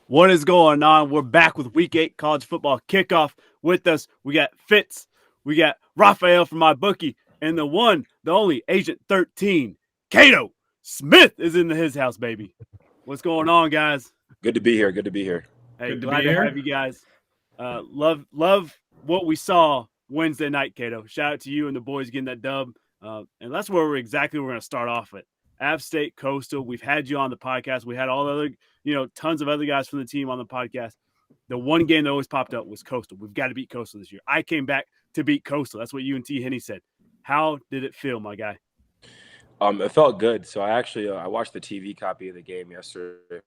What is going on? We're back with Week 8 college football kickoff. With us, we got Fitz, we got Raphael from my bookie, and the one, the only Agent 13, Cato Smith is in his house, baby. What's going on, guys? Good to be here. Good to be here. Hey, glad to have you guys. Love what we saw Wednesday night, Cato. Shout out to you and the boys getting that dub. And that's where we're going to start off at. App State, Coastal. We've had you on the podcast. We had all the other, tons of other guys from the team on the podcast. The one game that always popped up was Coastal. We've got to beat Coastal this year. I came back to beat Coastal. That's what you and T. Henney said. How did it feel, my guy? It felt good. So I watched the TV copy of the game yesterday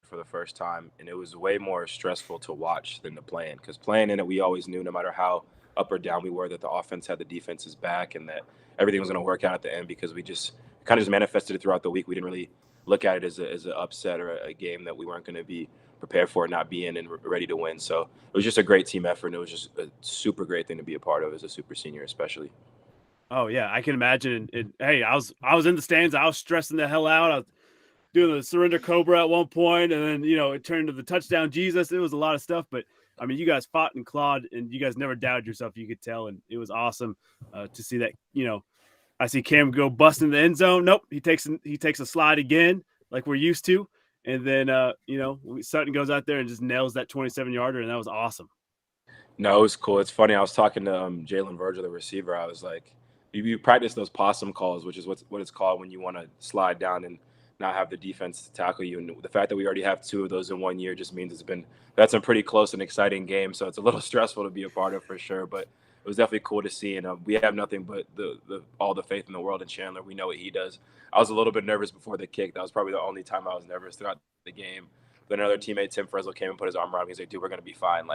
for the first time, and it was way more stressful to watch than to play in, because playing in it, we always knew no matter how up or down we were that the offense had the defense's back and that everything was going to work out at the end, because we just kind of just manifested it throughout the week. We didn't really look at it as an upset or a game that we weren't going to be prepared for, not be in and ready to win. So it was just a great team effort, and it was just a super great thing to be a part of as a super senior, especially. Oh yeah, I can imagine. Hey, I was in the stands. I was stressing the hell out. I was doing the surrender cobra at one point, and then it turned to the touchdown Jesus. It was a lot of stuff, but I mean, you guys fought and clawed, and you guys never doubted yourself. You could tell, and it was awesome to see that. I see Cam go bust in the end zone. Nope, he takes a slide again, like we're used to, and then Sutton goes out there and just nails that 27-yarder, and that was awesome. No, it was cool. It's funny. I was talking to Jalen Virgil, the receiver. I was like, you practice those possum calls, which is what it's called when you want to slide down and not have the defense tackle you. And the fact that we already have 2 of those in 1 year just means that's a pretty close and exciting game. So it's a little stressful to be a part of for sure, but it was definitely cool to see. And we have nothing but all the faith in the world in Chandler. We know what he does. I was a little bit nervous before the kick. That was probably the only time I was nervous throughout the game. Then another teammate, Tim Fresno, came and put his arm around me. He's like, dude, we're going to be fine.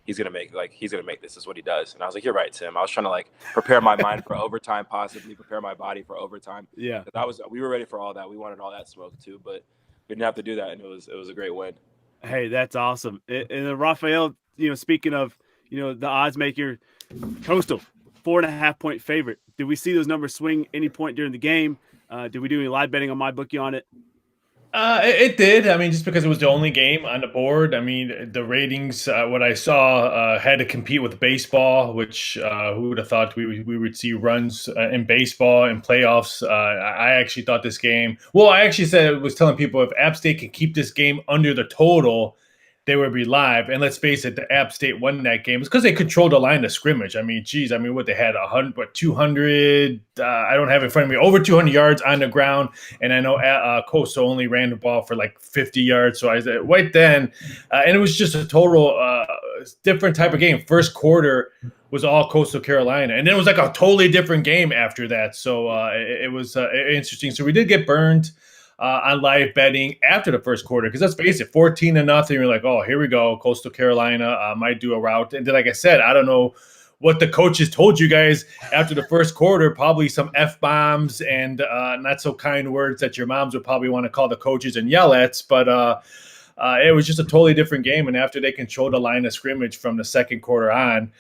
He's gonna make this. This is what he does. And I was like, you're right, Tim. I was trying to prepare my mind for overtime, possibly prepare my body for overtime. Yeah, we were ready for all that. We wanted all that smoke too, but we didn't have to do that, and it was a great win. Hey, that's awesome. And then Raphael, speaking of the odds maker, Coastal 4.5 point favorite. Did we see those numbers swing any point during the game? Did we do any live betting on my bookie on it? It did. I mean, just because it was the only game on the board. I mean, the ratings, what I saw, had to compete with baseball, which who would have thought we would see runs in baseball in playoffs. I actually thought this game. Well, I actually was telling people if App State can keep this game under the total, they would be live. And let's face it, the App State won that game. It's because they controlled the line of scrimmage. I mean, what they had 200, I don't have it in front of me, over 200 yards on the ground. And I know Coastal only ran the ball for 50 yards. So I said right then, and it was just a total different type of game. First quarter was all Coastal Carolina. And then it was a totally different game after that. So it was interesting. So we did get burned on live betting after the first quarter, because let's face it, 14-0. You're like, oh, here we go. Coastal Carolina might do a route. And then, like I said, I don't know what the coaches told you guys after the first quarter, probably some F-bombs and not so kind words that your moms would probably want to call the coaches and yell at. But it was just a totally different game. And after they controlled the line of scrimmage from the second quarter on,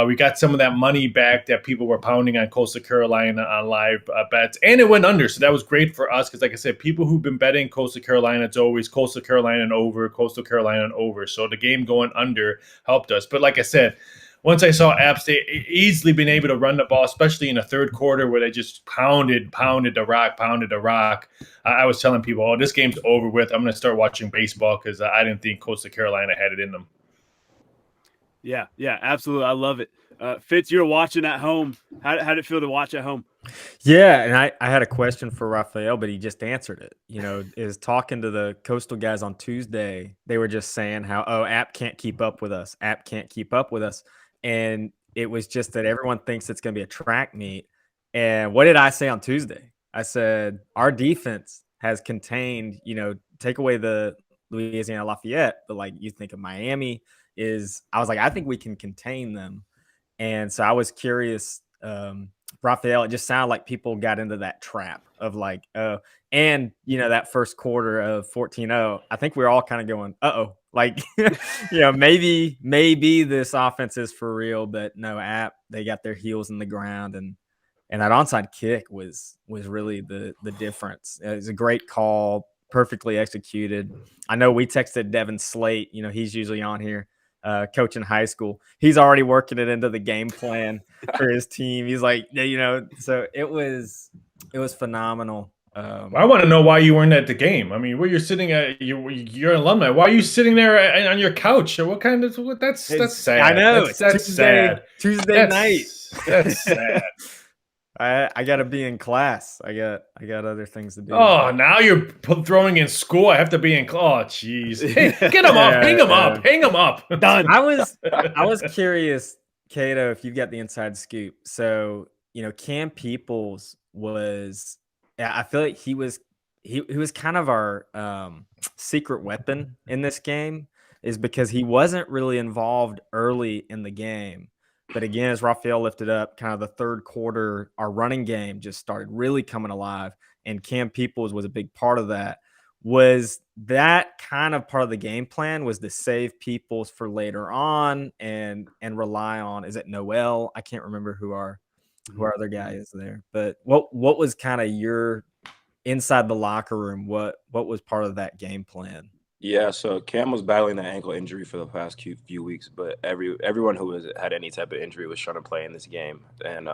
we got some of that money back that people were pounding on Coastal Carolina on live bets, and it went under. So that was great for us because, like I said, people who've been betting Coastal Carolina, it's always Coastal Carolina and over, Coastal Carolina and over. So the game going under helped us. But like I said, once I saw App State easily being able to run the ball, especially in the third quarter where they just pounded the rock, I was telling people, oh, this game's over with. I'm going to start watching baseball because I didn't think Coastal Carolina had it in them. Yeah, absolutely. I love it. Fitz, you're watching at home. How did it feel to watch at home? Yeah, and I had a question for Raphael, but he just answered it. Is talking to the Coastal guys on Tuesday, they were just saying how, App can't keep up with us. App can't keep up with us. And it was just that everyone thinks it's going to be a track meet. And what did I say on Tuesday? I said, our defense has contained, take away the Louisiana Lafayette, but you think of Miami I was like, I think we can contain them. And so I was curious Raphael, it just sounded like people got into that trap of like, and that first quarter of 14-0, I think we were all kind of going, like, maybe this offense is for real, but no, App, they got their heels in the ground, and that onside kick was really the difference. It was a great call, perfectly executed. I know we texted Devin Slate, he's usually on here, coaching high school. He's already working it into the game plan for his team. He's like, so it was phenomenal. I want to know why you weren't at the game. I mean, where you're sitting at, you're an alumni. Why are you sitting there on your couch? What kind of that's sad. I know that's sad. Tuesday night. That's sad. I got to be in class. I got other things to do. Oh, now you're throwing in school. I have to be in class. Oh, jeez. Hey, get him up. Hang him up. Hang him up. Done. I was curious, Cato, if you've got the inside scoop. So, Cam Peoples was, I feel like he was kind of our secret weapon in this game, is because he wasn't really involved early in the game. But again, as Raphael lifted up, kind of the third quarter, our running game just started really coming alive, and Cam Peoples was a big part of that. Was that kind of part of the game plan, was to save Peoples for later on and rely on, is it Noel? I can't remember who our other guy is there. But what was kind of your inside the locker room? What was part of that game plan? Yeah, so Cam was battling an ankle injury for the past few weeks, but everyone who had any type of injury was trying to play in this game, and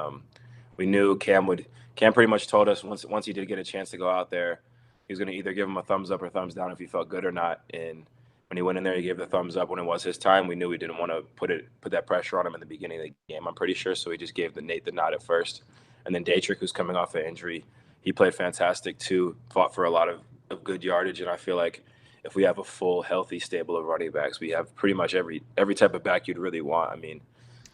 we knew Cam pretty much told us once he did get a chance to go out there, he was going to either give him a thumbs up or thumbs down if he felt good or not. And when he went in there, he gave the thumbs up when it was his time. We knew we didn't want to put that pressure on him in the beginning of the game, I'm pretty sure, so he just gave Nate the nod at first. And then Daytrick, who's coming off an injury, he played fantastic too, fought for a lot of good yardage, and I feel like if we have a full, healthy stable of running backs, we have pretty much every type of back you'd really want. I mean,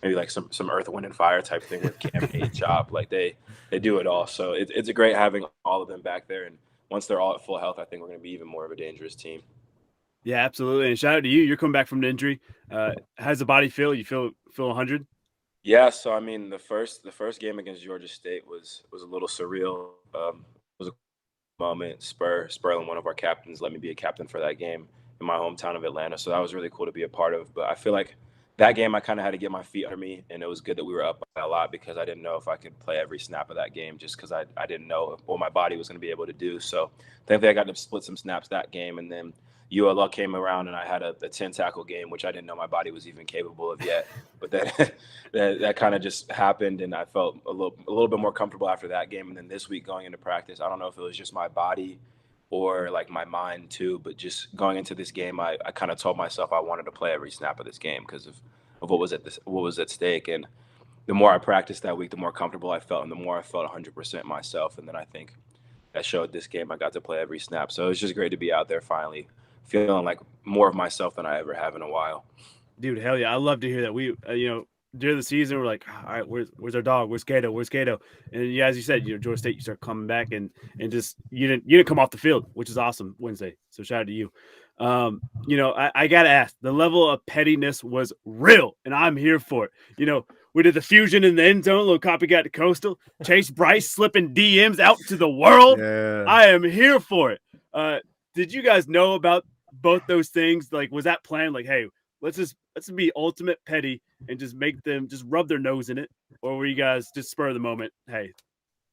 maybe like some Earth, Wind, and Fire type thing with Cam, Nate, Chop. Like they do it all. So it's a great having all of them back there. And once they're all at full health, I think we're going to be even more of a dangerous team. Yeah, absolutely. And shout out to you. You're coming back from an injury. How's the body feel? You feel 100? Yeah. So I mean, the first game against Georgia State was a little surreal. It was a moment. Spurlin, one of our captains, let me be a captain for that game in my hometown of Atlanta. So that was really cool to be a part of. But I feel like that game, I kind of had to get my feet under me, and it was good that we were up by a lot because I didn't know if I could play every snap of that game just because I didn't know what my body was going to be able to do. So thankfully I got to split some snaps that game, and then Ucla came around and I had a 10-tackle game, which I didn't know my body was even capable of yet. But that kind of just happened, and I felt a little bit more comfortable after that game. And then this week going into practice, I don't know if it was just my body or like my mind too, but just going into this game, I kind of told myself I wanted to play every snap of this game because of what was at stake. And the more I practiced that week, the more comfortable I felt, and the more I felt 100% myself. And then I think that showed this game. I got to play every snap, so it was just great to be out there finally, feeling like more of myself than I ever have in a while. Dude, hell yeah. I love to hear that. We, during the season, we're like, all right, where's our dog? Where's Cato? Where's Cato? And yeah, as you said, Georgia State, you start coming back and just, you didn't come off the field, which is awesome Wednesday. So shout out to you. I got to ask, the level of pettiness was real, and I'm here for it. We did the fusion in the end zone, little copycat to Coastal. Chase Bryce slipping DMs out to the world. Yeah. I am here for it. Did you guys know about both those things? Like, was that planned? Like, hey, let's be ultimate petty and just make them just rub their nose in it, or were you guys just spur of the moment? Hey,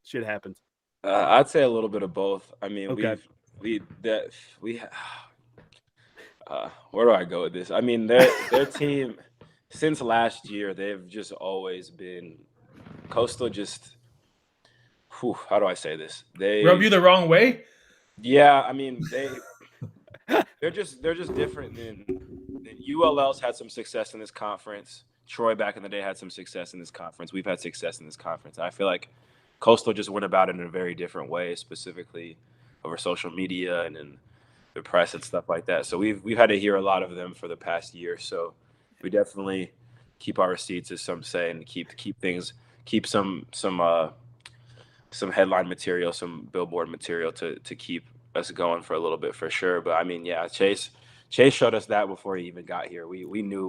shit happens. I'd say a little bit of both. I mean, okay. Where do I go with this? I mean, their team since last year, they've just always been Coastal. How do I say this? They rub you the wrong way. Yeah, I mean they're just different than ULL's had some success in this conference. Troy back in the day had some success in this conference. We've had success in this conference. And I feel like Coastal just went about it in a very different way, specifically over social media and in the press and stuff like that. So we've had to hear a lot of them for the past year. So we definitely keep our receipts, as some say, and keep some headline material, some billboard material to keep us going for a little bit for sure. But I mean, yeah, Chase showed us that before he even got here. We knew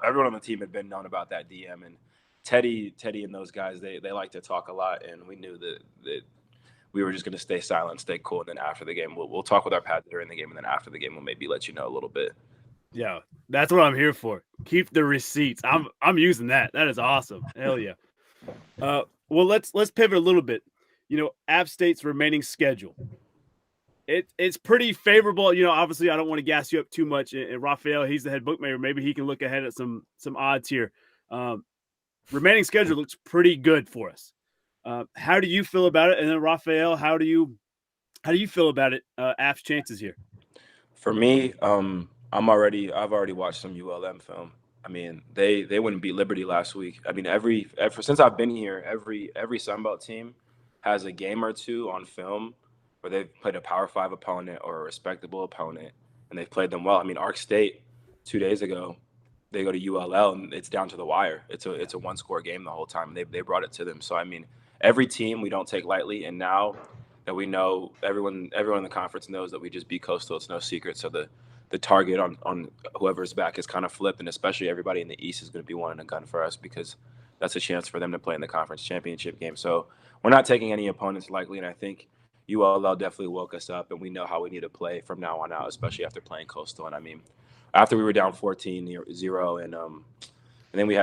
everyone on the team had been known about that DM, and Teddy and those guys, they like to talk a lot, and we knew that we were just going to stay silent, stay cool, and then after the game, we'll talk with our pads during the game, and then after the game, we'll maybe let you know a little bit. Yeah, that's what I'm here for. Keep the receipts. I'm using that. That is awesome. Hell yeah. Well, let's pivot a little bit. App State's remaining schedule. It's pretty favorable. Obviously, I don't want to gas you up too much. And Raphael, he's the head bookmaker. Maybe he can look ahead at some odds here. Remaining schedule looks pretty good for us. How do you feel about it? And then Raphael, how do you feel about it? App's chances here. For me, I've already watched some ULM film. I mean, they wouldn't beat Liberty last week. I mean, since I've been here, every Sunbelt team has a game or two on film where they've played a Power 5 opponent or a respectable opponent, and they've played them well. I mean, Ark State 2 days ago, they go to ULL and it's down to the wire. It's a one-score game the whole time. They brought it to them. So I mean, every team we don't take lightly, and now that we know everyone in the conference knows that we just beat Coastal, it's no secret. So the target on whoever's back is kind of flipped, and especially everybody in the East is going to be wanting a gun for us because that's a chance for them to play in the conference championship game. So we're not taking any opponents lightly, and I think ULL definitely woke us up, and we know how we need to play from now on out, especially after playing Coastal. And I mean, after we were down 14-0, and then it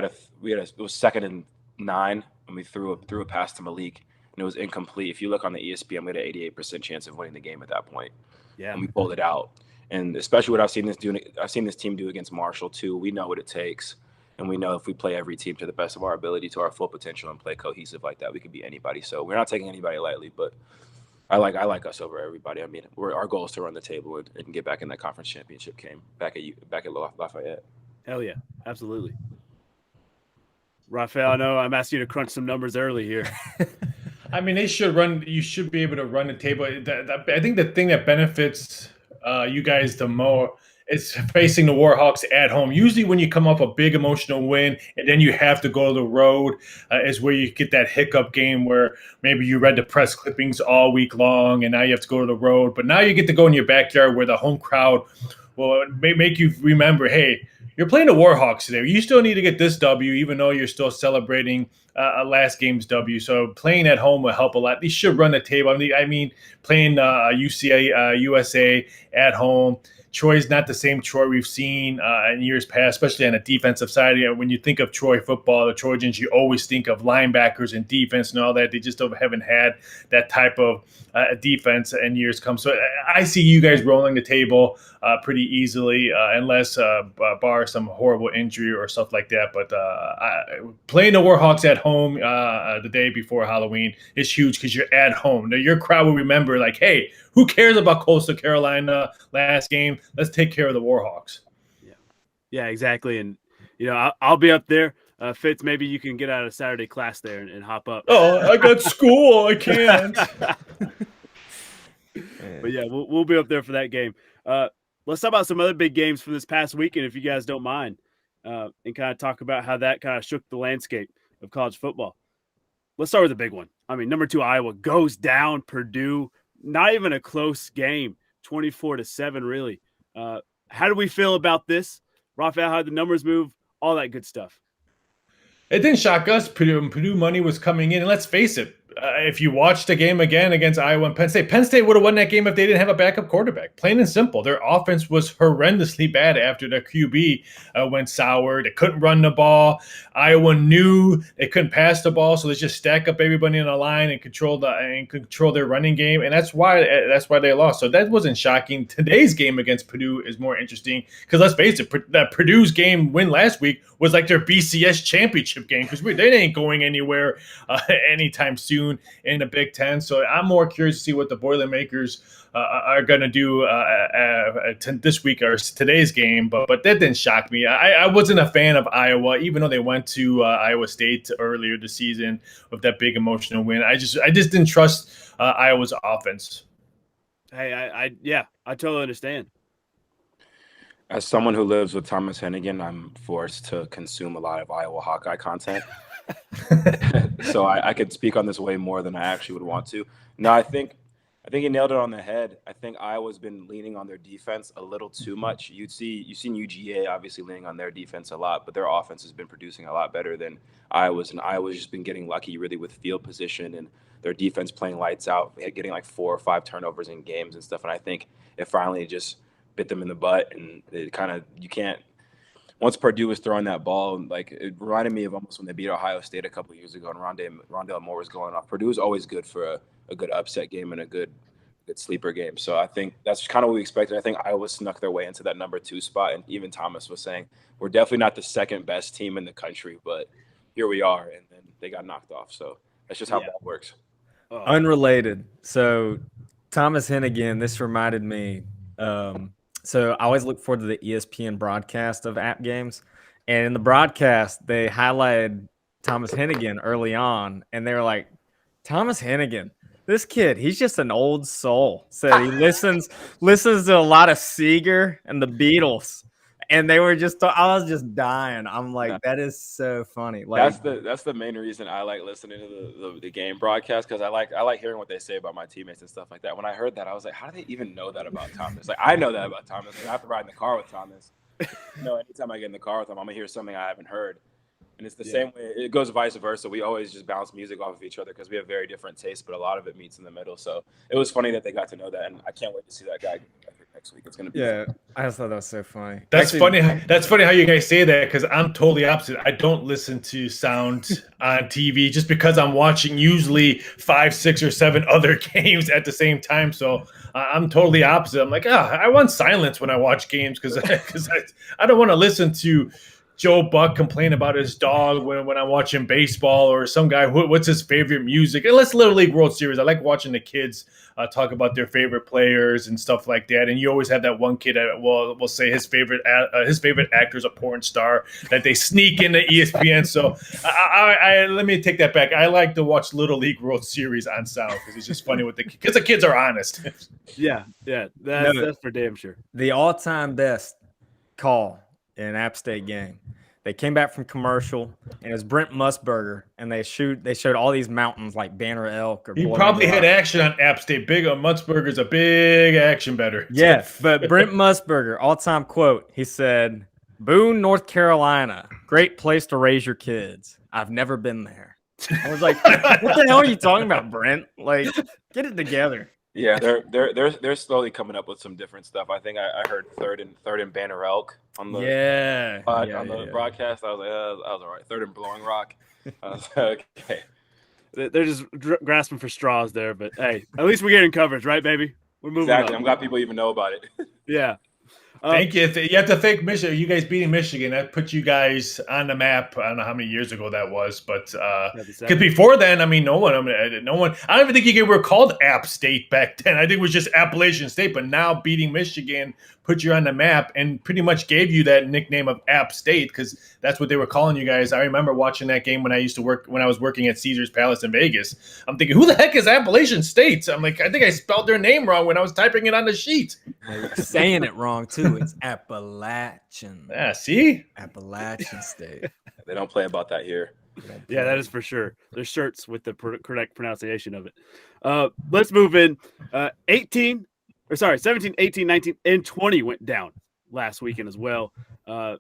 was 2nd and 9, and we threw a pass to Malik, and it was incomplete. If you look on the ESPN, we had an 88% chance of winning the game at that point. Yeah, and we pulled it out. And especially what I've seen this team do against Marshall too. We know what it takes, and we know if we play every team to the best of our ability, to our full potential, and play cohesive like that, we could beat anybody. So we're not taking anybody lightly, but I like us over everybody. I mean, our goal is to run the table and get back in that conference championship game back at Lafayette. Hell yeah, absolutely. Raphael, I know I'm asking you to crunch some numbers early here. I mean, you should be able to run the table. I think the thing that benefits you guys the more is facing the Warhawks at home. Usually when you come off a big emotional win and then you have to go to the road is where you get that hiccup game where maybe you read the press clippings all week long and now you have to go to the road. But now you get to go in your backyard where the home crowd will make you remember, hey, you're playing the Warhawks today. You still need to get this W, even though you're still celebrating a last game's W. So playing at home will help a lot. They should run the table. I mean, playing USA at home. Troy's not the same Troy we've seen in years past, especially on the defensive side. When you think of Troy football, the Trojans, you always think of linebackers and defense and all that. They just haven't had that type of defense in years come. So I see you guys rolling the table pretty easily, unless bar some horrible injury or stuff like that. But playing the Warhawks at home the day before Halloween is huge because you're at home. Now, your crowd will remember, like, hey, who cares about Coastal Carolina last game? Let's take care of the Warhawks. Yeah, exactly. And, I'll be up there. Fitz, maybe you can get out of Saturday class there and hop up. Oh, I got school. I can't. But, yeah, we'll be up there for that game. Let's talk about some other big games from this past weekend, if you guys don't mind, and kind of talk about how that kind of shook the landscape of college football. Let's start with the big one. I mean, number 2, Iowa goes down Purdue. Not even a close game, 24-7, really. How do we feel about this? Raphael, how the numbers move, all that good stuff. It didn't shock us. Purdue money was coming in. And let's face it, if you watch the game again against Iowa and Penn State would have won that game if they didn't have a backup quarterback. Plain and simple. Their offense was horrendously bad after their QB went sour. They couldn't run the ball. Iowa knew they couldn't pass the ball, so they just stack up everybody in a line and control their running game, and that's why they lost. So that wasn't shocking. Today's game against Purdue is more interesting because let's face it, that Purdue's game win last week was like their BCS championship game because they ain't going anywhere anytime soon in the Big Ten. So I'm more curious to see what the Boilermakers are going to do this week or today's game. But that didn't shock me. I wasn't a fan of Iowa, even though they went to Iowa State earlier this season with that big emotional win. I just didn't trust Iowa's offense. Hey, I totally understand. As someone who lives with Thomas Hennigan, I'm forced to consume a lot of Iowa Hawkeye content. So I could speak on this way more than I actually would want to. No, I think I think he nailed it on the head. I think Iowa's been leaning on their defense a little too much. You've seen UGA obviously leaning on their defense a lot, but their offense has been producing a lot better than Iowa's, and Iowa's just been getting lucky really with field position and their defense playing lights out, getting like 4 or 5 turnovers in games and stuff. And I think it finally just bit them in the butt, and it kind of you can't. Once Purdue was throwing that ball, like it reminded me of almost when they beat Ohio State a couple of years ago, and Rondale Moore was going off. Purdue is always good for a good upset game and a good sleeper game. So I think that's kind of what we expected. I think Iowa snuck their way into that number 2 spot, and even Thomas was saying we're definitely not the second best team in the country, but here we are, and then they got knocked off. So that's just how that works. Unrelated. So Thomas Hennigan, this reminded me. So I always look forward to the ESPN broadcast of app games, and in the broadcast they highlighted Thomas Hennigan early on, and they were like, Thomas Hennigan, this kid, he's just an old soul. Said he listens to a lot of Seeger and the Beatles. And they were just, I was just dying. I'm like, that is so funny. Like that's the main reason I like listening to the game broadcast, because I like hearing what they say about my teammates and stuff like that. When I heard that, I was like, how do they even know that about Thomas? Like, I know that about Thomas. Like, I have to ride in the car with Thomas. Anytime I get in the car with him, I'm gonna hear something I haven't heard. And it's the same way. It goes vice versa. We always just bounce music off of each other because we have very different tastes, but a lot of it meets in the middle. So it was funny that they got to know that, and I can't wait to see that guy next week. It's gonna be fun. I just thought that was so funny. That's funny. That's funny how you guys say that, because I'm totally opposite. I don't listen to sound on TV just because I'm watching usually 5, 6, or 7 other games at the same time. So I'm totally opposite. I'm like, I want silence when I watch games because I don't want to listen to Joe Buck complain about his dog when I'm watching baseball, or some guy what's his favorite music. Unless Little League World Series, I like watching the kids talk about their favorite players and stuff like that. And you always have that one kid that will say his favorite actor is a porn star that they sneak into ESPN. So I let me take that back. I like to watch Little League World Series on sound because it's just funny because the kids are honest. Yeah, that's for damn sure. The all-time best call in an App State game. They came back from commercial, and it was Brent Musburger, and they showed all these mountains like Banner Elk. Or he probably had action on App State. Musburger's a big action better. Yeah, but Brent Musburger, all-time quote, he said, "Boone, North Carolina, great place to raise your kids. I've never been there." I was like, what the hell are you talking about, Brent? Like, get it together. Yeah, they're slowly coming up with some different stuff. I think I heard third and Banner Elk on the broadcast. I was like, that was all right. Third and Blowing Rock. I was like, okay. They're just grasping for straws there, but hey, at least we're getting coverage, right, baby? We're moving. Exactly. Up. I'm glad people even know about it. Yeah. Thank you. You have to thank Michigan. You guys beating Michigan, that put you guys on the map. I don't know how many years ago that was, but because before then, I mean, no one. I don't even think you were called App State back then. I think it was just Appalachian State. But now beating Michigan put you on the map and pretty much gave you that nickname of App State, because that's what they were calling you guys. I remember watching that game when I was working at Caesars Palace in Vegas. I'm thinking, who the heck is Appalachian State? I'm like, I think I spelled their name wrong when I was typing it on the sheet. Saying it wrong too. It's Appalachian. Yeah, see? Appalachian State. They don't play about that here. Yeah, that is for sure. There's shirts with the correct pronunciation of it. Let's move in. 17, 18, 19, and 20 went down last weekend as well.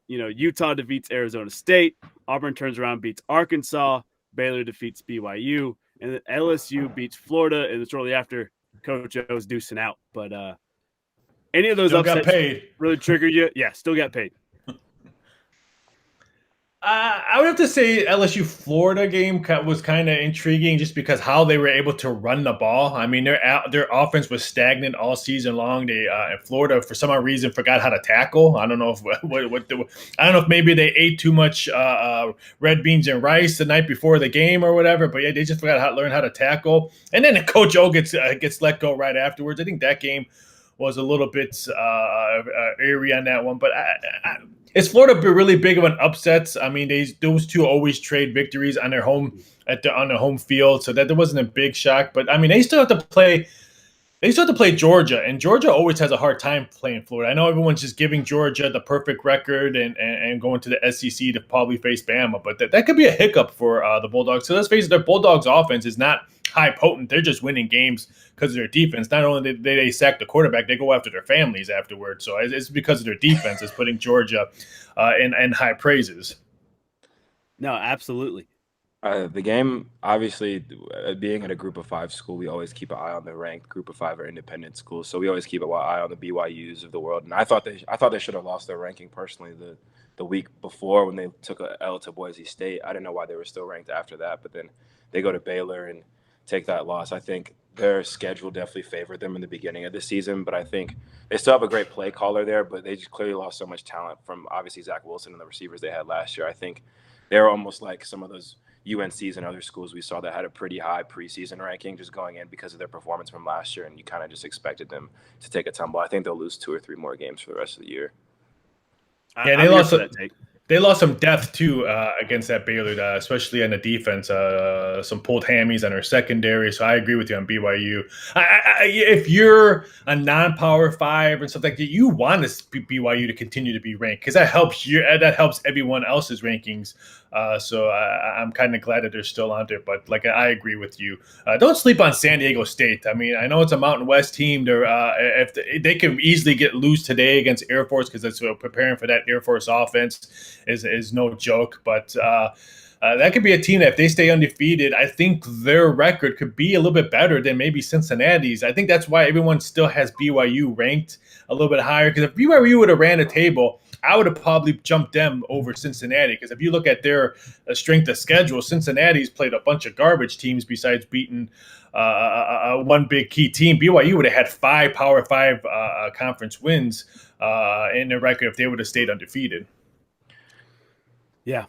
Utah defeats Arizona State. Auburn turns around, beats Arkansas. Baylor defeats BYU. And then LSU beats Florida. And shortly after, Coach O's deucing out. But any of those upsets got paid. Really triggered you? Yeah, still got paid. I would have to say LSU Florida game was kind of intriguing just because how they were able to run the ball. I mean, their offense was stagnant all season long. They Florida for some reason forgot how to tackle. I don't know if maybe they ate too much red beans and rice the night before the game or whatever. But yeah, they just forgot how to learn how to tackle. And then Coach O gets let go right afterwards. I think that game was a little bit eerie on that one, but is Florida really big of an upset? I mean, those two always trade victories on their home field, so that there wasn't a big shock. But I mean, they still have to play. They still have to play Georgia, and Georgia always has a hard time playing Florida. I know everyone's just giving Georgia the perfect record and going to the SEC to probably face Bama, but that could be a hiccup for the Bulldogs. So let's face it, their Bulldogs offense is not high potent. They're just winning games because of their defense. Not only did they sack the quarterback, they go after their families afterwards. So it's because of their defense is putting Georgia in high praises. No, absolutely. The game, obviously, being at a group of 5 school, we always keep an eye on the ranked group of 5 or independent schools. So we always keep an eye on the BYUs of the world. And I thought they should have lost their ranking personally the week before when they took a L to Boise State. I didn't know why they were still ranked after that, but then they go to Baylor and take that loss. I think their schedule definitely favored them in the beginning of the season, but I think they still have a great play caller there, but they just clearly lost so much talent from obviously Zach Wilson and the receivers they had last year. I think they're almost like some of those UNCs and other schools we saw that had a pretty high preseason ranking just going in because of their performance from last year, and you kind of just expected them to take a tumble. I think they'll lose 2 or 3 more games for the rest of the year. Yeah, they lost some depth too against that Baylor, especially on the defense. Some pulled hammies on their secondary. So I agree with you on BYU. If you're a non-power 5 and stuff like that, you want BYU to continue to be ranked because that helps everyone else's rankings. So I'm kind of glad that they're still on there. But like I agree with you. Don't sleep on San Diego State. I mean, I know it's a Mountain West team. If they can easily lose today against Air Force because it's preparing for that Air Force offense is no joke. But that could be a team that if they stay undefeated, I think their record could be a little bit better than maybe Cincinnati's. I think that's why everyone still has BYU ranked a little bit higher because if BYU would have ran a table, I would have probably jumped them over Cincinnati because if you look at their strength of schedule, Cincinnati's played a bunch of garbage teams besides beating one big key team. BYU would have had 5 Power 5 conference wins in their record if they would have stayed undefeated. Yeah.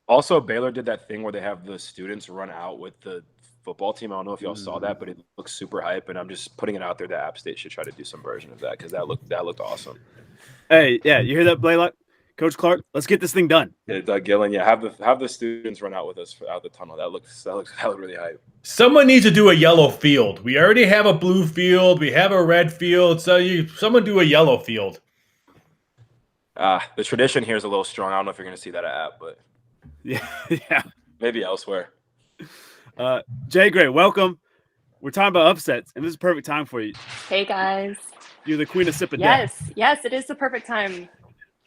Also, Baylor did that thing where they have the students run out with the football team. I don't know if y'all saw that, but it looks super hype, and I'm just putting it out there that App State should try to do some version of that because that looked awesome. Hey, yeah, you hear that, Blaylock? Coach Clark, let's get this thing done. Yeah, Doug Gillen, yeah, have the students run out with us out the tunnel. That looked really hype. Someone needs to do a yellow field. We already have a blue field. We have a red field. So someone do a yellow field. The tradition here is a little strong. I don't know if you're going to see that at App, but yeah, maybe elsewhere. Jay Gray, welcome. We're talking about upsets, and this is a perfect time for you. Hey, guys. You're the queen of sip of death. Yes, it is the perfect time.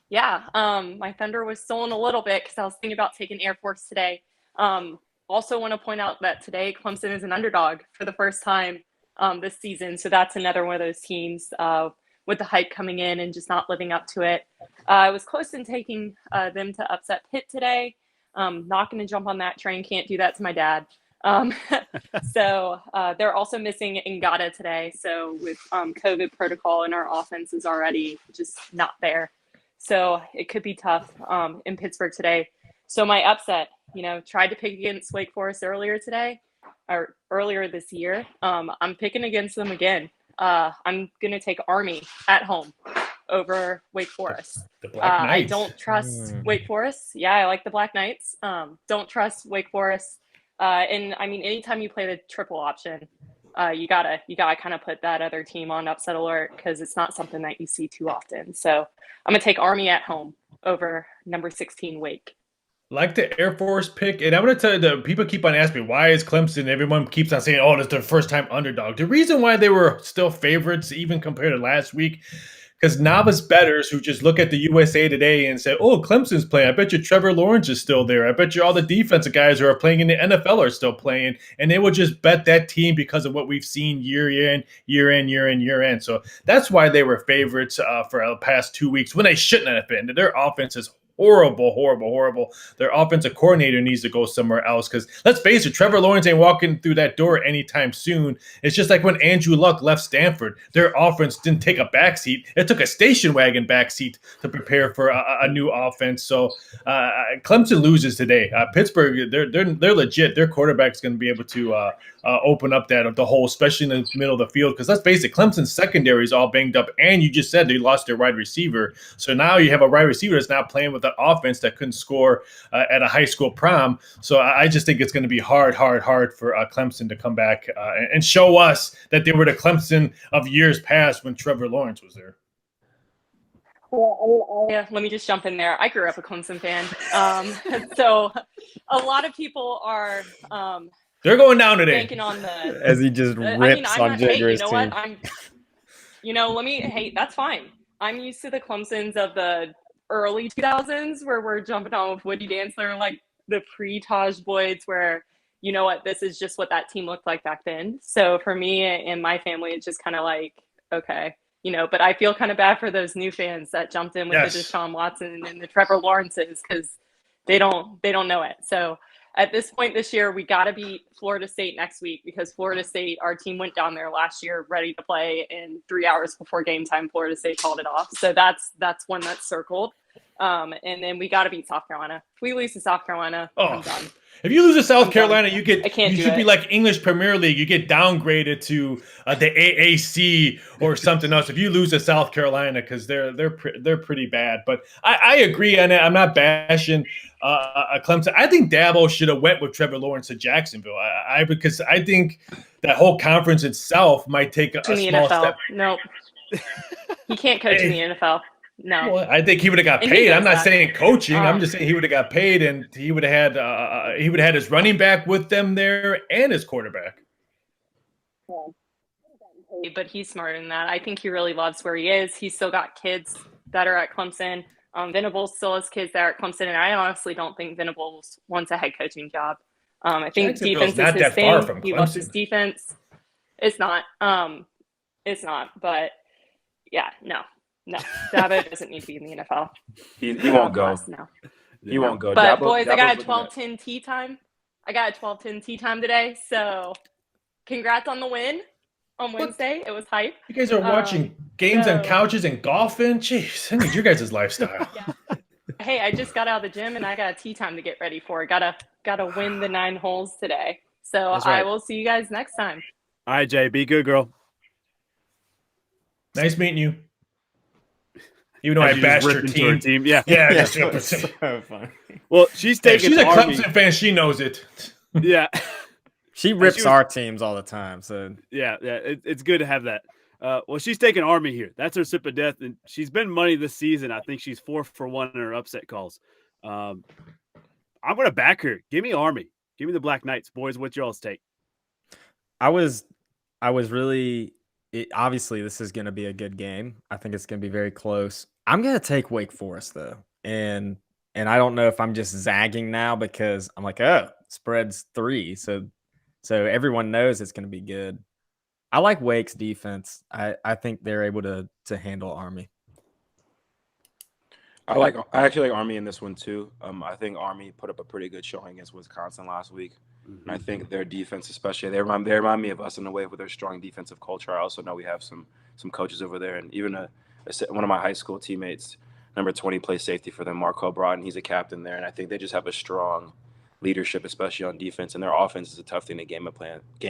Yeah, my thunder was stolen a little bit because I was thinking about taking Air Force today. Also want to point out that today Clemson is an underdog for the first time this season. So that's another one of those teams with the hype coming in and just not living up to it. I was close in taking them to upset Pitt today. Not going to jump on that train. Can't do that to my dad. So they're also missing Ngata today. So with COVID protocol and our offense is already just not there. So it could be tough in Pittsburgh today. So my upset, tried to pick against Wake Forest earlier this year. I'm picking against them again. I'm going to take Army at home over Wake Forest. The Black Knights. I don't trust Wake Forest. Yeah, I like the Black Knights. Don't trust Wake Forest. And I mean, anytime you play the triple option, you gotta kind of put that other team on upset alert because it's not something that you see too often. So I'm gonna take Army at home over number 16 Wake. Like the Air Force pick, and I'm going to tell you, the people keep on asking me, why is Clemson? Everyone keeps on saying, it's their first-time underdog. The reason why they were still favorites, even compared to last week, because novice bettors who just look at the USA Today and say, Clemson's playing. I bet you Trevor Lawrence is still there. I bet you all the defensive guys who are playing in the NFL are still playing. And they will just bet that team because of what we've seen year in. So that's why they were favorites for the past 2 weeks when they shouldn't have been. Their offense is horrible. Their offensive coordinator needs to go somewhere else because let's face it, Trevor Lawrence ain't walking through that door anytime soon. It's just like when Andrew Luck left Stanford. Their offense didn't take a backseat. It took a station wagon backseat to prepare for a new offense. So Clemson loses today. Pittsburgh, they're legit. Their quarterback's going to be able to open up the hole, especially in the middle of the field. Because let's face it, Clemson's secondary is all banged up, and you just said they lost their wide receiver. So now you have a wide receiver that's now playing with an offense that couldn't score at a high school prom. So I just think it's going to be hard for Clemson to come back and show us that they were the Clemson of years past when Trevor Lawrence was there. Yeah, let me just jump in there. I grew up a Clemson fan. So a lot of people are They're going down today. banking on the. As he just rips I'm on not, hey, you Jigger's know team. what? Hey, that's fine. I'm used to the Clemsons of the early 2000s where we're jumping on with Woody Dantzler, like the pre-Taj Boyds, where you know what, this is just what that team looked like back then. So for me and my family, it's just kind of like, okay, but I feel kind of bad for those new fans that jumped in with the Deshaun Watson and the Trevor Lawrences because they don't know it. So at this point this year, we got to beat Florida State next week because Florida State, our team went down there last year ready to play, and 3 hours before game time, Florida State called it off. So that's one that's circled. And then we got to beat South Carolina. If we lose to South Carolina, I'm done. If you lose to South Carolina, you should be like English Premier League. You get downgraded to the AAC or something else if you lose to South Carolina because they're pretty bad. But I agree on it. I'm not bashing Clemson. I think Dabo should have went with Trevor Lawrence to Jacksonville. Because I think that whole conference itself might take a small step. Nope. He can't coach in the NFL. No, well, I think he would have got paid. I'm not saying coaching. I'm just saying he would have got paid, and he would have had his running back with them there and his quarterback. But he's smarter than that. I think he really loves where he is. He's still got kids that are at Clemson. Venables still has kids that are at Clemson, and I honestly don't think Venables wants a head coaching job. I think defense is his thing. He loves his defense. It's not. It's not. But yeah, no. No, Dabo doesn't need to be in the NFL. He won't go. No. He won't go. But boys, I got a 12-10 tea time. Today. So congrats on the win on Wednesday. It was hype. You guys are watching games on couches and golfing. Jeez, I need your guys' lifestyle. Yeah. Hey, I just got out of the gym and I got a tea time to get ready for. Gotta win the 9 holes today. So right. I will see you guys next time. All right, Jay. Be good, girl. Nice meeting you. Even though I bashed her team. Yeah. That's so funny. Well, she's taking she's a Clemson fan. She knows it. Yeah. She rips our teams all the time. So yeah, it's good to have that. Well, she's taking Army here. That's her sip of death, and she's been money this season. I think she's 4 for 1 in her upset calls. I'm going to back her. Give me Army. Give me the Black Knights, boys. What's y'all's take? I was really. Obviously, this is going to be a good game. I think it's going to be very close. I'm going to take Wake Forest, though. And I don't know if I'm just zagging now because I'm like, oh, spread's 3. So everyone knows it's going to be good. I like Wake's defense. I think they're able to handle Army. I actually like Army in this one, too. I think Army put up a pretty good showing against Wisconsin last week. Mm-hmm. I think their defense, especially, they remind me of us in a way with their strong defensive culture. I also know we have some coaches over there, and even one of my high school teammates, number 20, plays safety for them, Marco Broughton. He's a captain there, and I think they just have a strong leadership, especially on defense, and their offense is a tough thing to game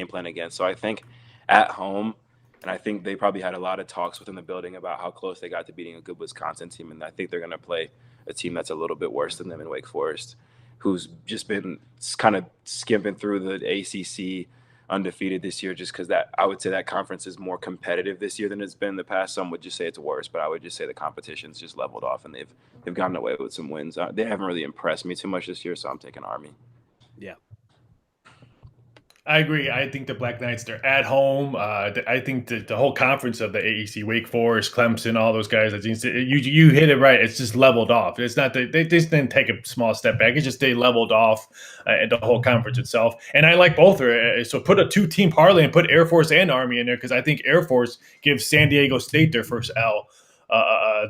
plan against. So I think at home, and I think they probably had a lot of talks within the building about how close they got to beating a good Wisconsin team, and I think they're going to play a team that's a little bit worse than them in Wake Forest, who's just been kind of skimping through the ACC undefeated this year, just because I would say that conference is more competitive this year than it's been in the past. Some would just say it's worse, but I would just say the competition's just leveled off, and they've gotten away with some wins. They haven't really impressed me too much this year, so I'm taking Army. Yeah. I agree. I think the Black Knights, they're at home. I think the whole conference of the AEC, Wake Forest, Clemson, all those guys, you hit it right. It's just leveled off. It's not that they just didn't take a small step back. It's just they leveled off the whole conference itself. And I like both. So put a 2-team parlay and put Air Force and Army in there because I think Air Force gives San Diego State their first L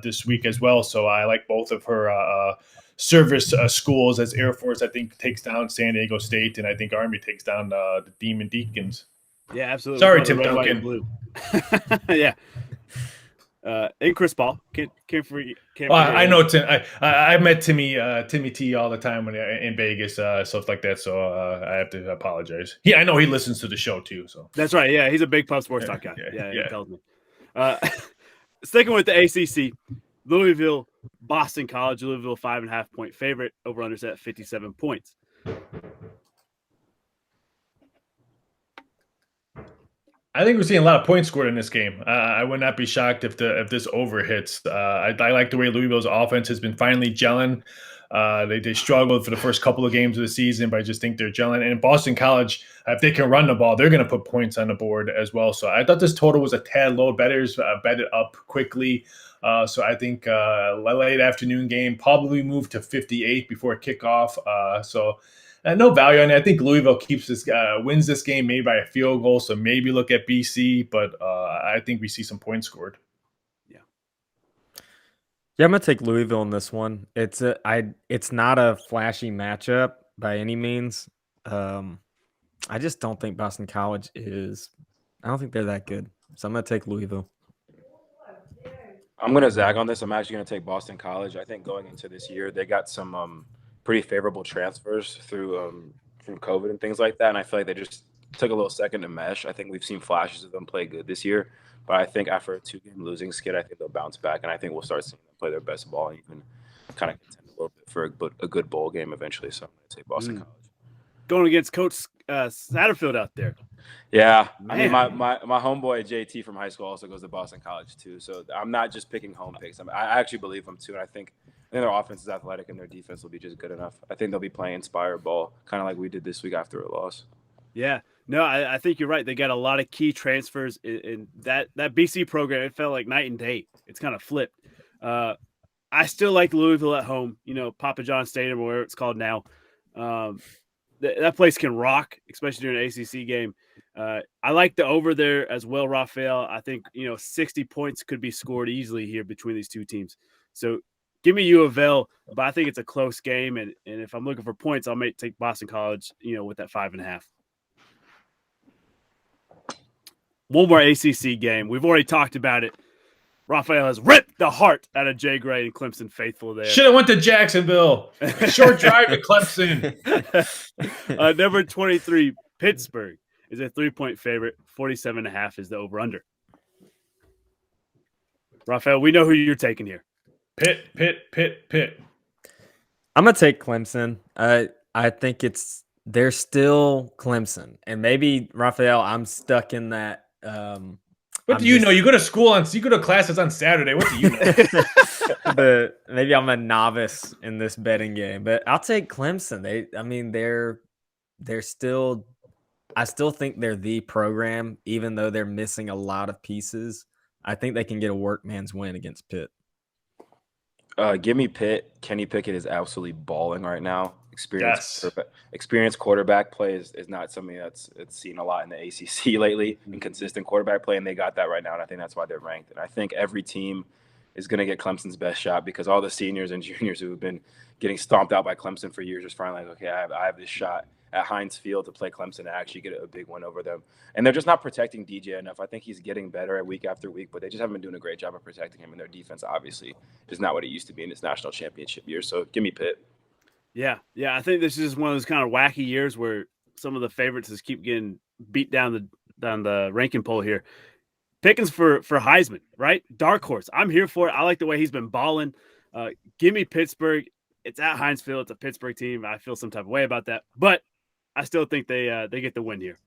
this week as well. So I like both of her service schools, as Air Force, I think, takes down San Diego State, and I think Army takes down the Demon Deacons. Yeah, absolutely. Sorry, Tim Duncan. Blue. Yeah. And Chris Paul. Can't forget. I know Tim. I met Timmy T all the time when in Vegas, stuff like that. So I have to apologize. I know he listens to the show too. So that's right. Yeah, he's a big Pub Sports Talk guy. Yeah, he tells me. Sticking with the ACC. Louisville, Boston College, Louisville 5.5 point favorite, over under set 57 points. I think we're seeing a lot of points scored in this game. I would not be shocked if this over hits. I like the way Louisville's offense has been finally gelling. They struggled for the first couple of games of the season, but I just think they're gelling. And Boston College, if they can run the ball, they're going to put points on the board as well. So I thought this total was a tad low. Bettors bet it up quickly. So I think late afternoon game probably moved to 58 before kickoff. No value on it. I think Louisville wins this game maybe by a field goal. So maybe look at BC, but I think we see some points scored. Yeah, I'm gonna take Louisville in this one. It's not a flashy matchup by any means. I just don't think Boston College is. I don't think they're that good. So I'm gonna take Louisville. I'm gonna zag on this. I'm actually gonna take Boston College. I think going into this year, they got some pretty favorable transfers through COVID and things like that, and I feel like they just took a little second to mesh. I think we've seen flashes of them play good this year, but I think after a 2-game losing skid, I think they'll bounce back, and I think we'll start seeing them play their best ball and even kind of contend a little bit for a good bowl game eventually. So I'm gonna take Boston College. Going against Coach Satterfield out there. Yeah, Man. I mean, my homeboy JT from high school also goes to Boston College too. So I'm not just picking home picks. I actually believe them too, and I think their offense is athletic and their defense will be just good enough. I think they'll be playing inspired ball, kind of like we did this week after a loss. Yeah, no, I think you're right. They got a lot of key transfers in that BC program. It felt like night and day. It's kind of flipped. I still like Louisville at home. Papa John Stadium, or whatever it's called now. That place can rock, especially during an ACC game. I like the over there as well, Raphael. I think 60 points could be scored easily here between these two teams. So give me U of L, but I think it's a close game. And if I'm looking for points, I might take Boston College, with that 5.5. One more ACC game. We've already talked about it. Raphael has ripped the heart out of Jay Gray and Clemson faithful there. Should have went to Jacksonville. Short drive to Clemson. Number 23, Pittsburgh is a 3-point favorite. 47.5 is the over-under. Raphael, we know who you're taking here. Pitt. I'm gonna take Clemson. I think they're still Clemson, and maybe Raphael, I'm stuck in that. What do you know? You go to classes on Saturday. What do you know? But maybe I'm a novice in this betting game, but I'll take Clemson. They're still. I still think they're the program, even though they're missing a lot of pieces. I think they can get a workman's win against Pitt. Give me Pitt. Kenny Pickett is absolutely balling right now. Experienced quarterback play is not something it's seen a lot in the ACC lately. Inconsistent quarterback play, and they got that right now, and I think that's why they're ranked. And I think every team is going to get Clemson's best shot because all the seniors and juniors who have been getting stomped out by Clemson for years are finally like, okay, I have this shot at Heinz Field to play Clemson and actually get a big win over them. And they're just not protecting DJ enough. I think he's getting better at week after week, but they just haven't been doing a great job of protecting him. And their defense obviously is not what it used to be in its national championship year. So give me Pitt. Yeah. I think this is one of those kind of wacky years where some of the favorites just keep getting beat down the ranking poll here. Pickens for Heisman, right? Dark horse. I'm here for it. I like the way he's been balling. Give me Pittsburgh. It's at Heinz Field. It's a Pittsburgh team. I feel some type of way about that, but I still think they get the win here.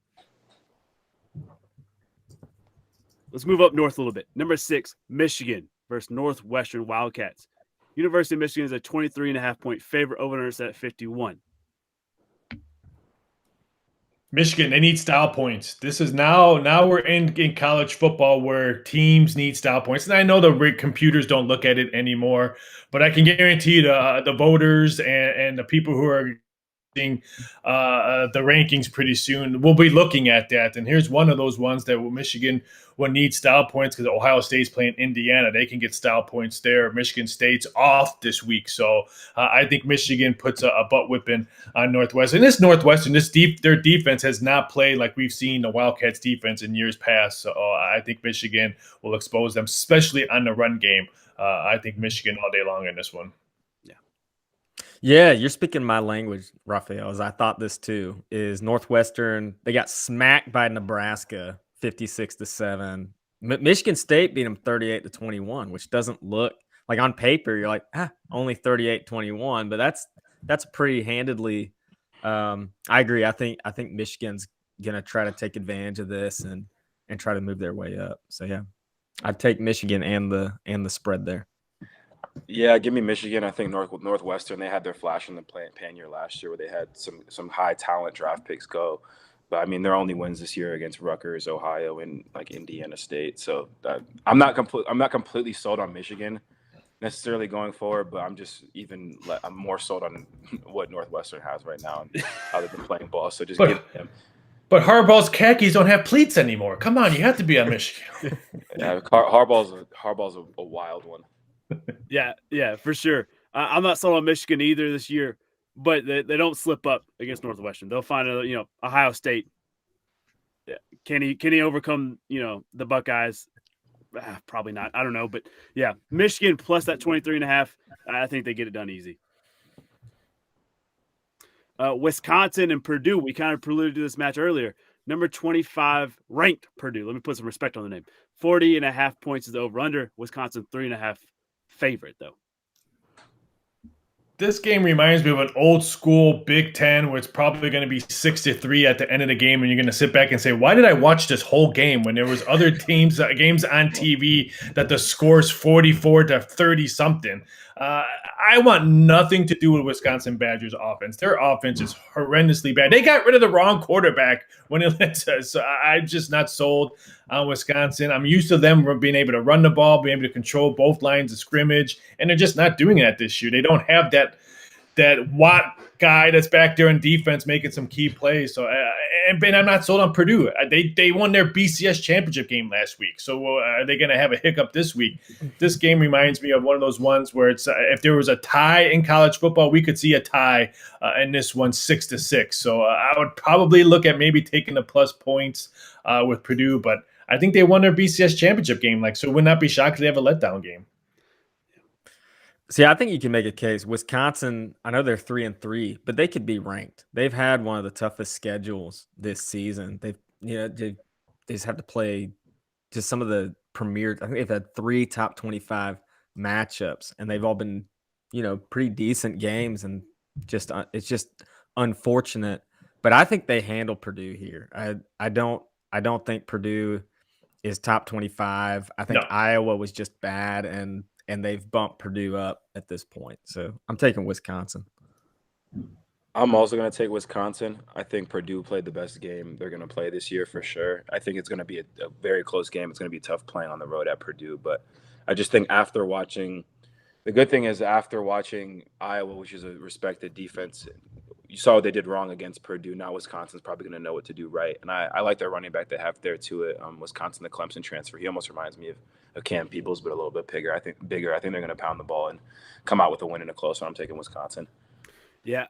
Let's move up north a little bit. Number 6, Michigan versus Northwestern Wildcats. University of Michigan is a 23.5-point favorite. Over set at 51. Michigan, they need style points. This is now we're in college football where teams need style points. And I know the computers don't look at it anymore, but I can guarantee you the voters and the people who are the rankings pretty soon, we'll be looking at that. And here's one of those ones that Michigan will need style points because Ohio State's playing Indiana. They can get style points there. Michigan State's off this week. So I think Michigan puts a butt whipping on Northwestern. And Northwestern, their defense has not played like we've seen the Wildcats defense in years past. So I think Michigan will expose them, especially on the run game. I think Michigan all day long in this one. Yeah, you're speaking my language, Raphael, as I thought this too, is Northwestern. They got smacked by Nebraska 56-7. Michigan State beat them 38-21, which doesn't look like on paper, you're like, only 38-21, but that's pretty handedly. I agree. I think Michigan's going to try to take advantage of this and try to move their way up. So yeah, I'd take Michigan and the spread there. Yeah, give me Michigan. I think Northwestern, they had their flash in the Penn year last year where they had some high talent draft picks go. But I mean, their only wins this year against Rutgers, Ohio, and like Indiana State. So I'm not completely sold on Michigan necessarily going forward, but I'm more sold on what Northwestern has right now and how they've been playing ball. So just give them. But Harbaugh's khakis don't have pleats anymore. Come on, you have to be on Michigan. Yeah, Harbaugh's a wild one. Yeah, for sure. I'm not sold on Michigan either this year, but they don't slip up against Northwestern. They'll find Ohio State. Yeah. Can he overcome the Buckeyes? Probably not. I don't know, but yeah, Michigan plus that 23.5. I think they get it done easy. Wisconsin and Purdue. We kind of preluded to this match earlier. Number 25 ranked Purdue. Let me put some respect on the name. 40.5 points is the over/under. Wisconsin 3.5 favorite though. This game reminds me of an old school Big Ten where it's probably going to be 6-3 at the end of the game, and you're going to sit back and say, "Why did I watch this whole game when there was other teams games on TV that the score's 44-30 something?" I want nothing to do with Wisconsin Badgers offense. Their offense is horrendously bad. They got rid of the wrong quarterback when it let us. So I'm just not sold on Wisconsin. I'm used to them being able to run the ball, being able to control both lines of scrimmage, and they're just not doing that this year. They don't have that Watt guy that's back there in defense making some key plays. So, and I'm not sold on Purdue. They won their BCS championship game last week. So are they going to have a hiccup this week? This game reminds me of one of those ones where it's if there was a tie in college football, we could see a tie in this one 6-6. So I would probably look at maybe taking the plus points with Purdue, but I think they won their BCS championship game. So would not be shocked if they have a letdown game. See, I think you can make a case. Wisconsin, I know they're 3-3, but they could be ranked. They've had one of the toughest schedules this season. They just have to play just some of the premier. I think they've had 3 top 25 matchups, and they've all been, pretty decent games. And it's just unfortunate. But I think they handle Purdue here. I don't think Purdue is top 25. I think Iowa was just bad, and they've bumped Purdue up at this point. So I'm taking Wisconsin. I'm also going to take Wisconsin. I think Purdue played the best game they're going to play this year for sure. I think it's going to be a very close game. It's going to be tough playing on the road at Purdue. But I just think after watching Iowa, which is a respected defense, you saw what they did wrong against Purdue. Now Wisconsin's probably going to know what to do right. And I like their running back they have there to it. Wisconsin, the Clemson transfer. He almost reminds me of Cam Peoples, but a little bit bigger. I think they're going to pound the ball and come out with a win in a close one. I'm taking Wisconsin. Yeah,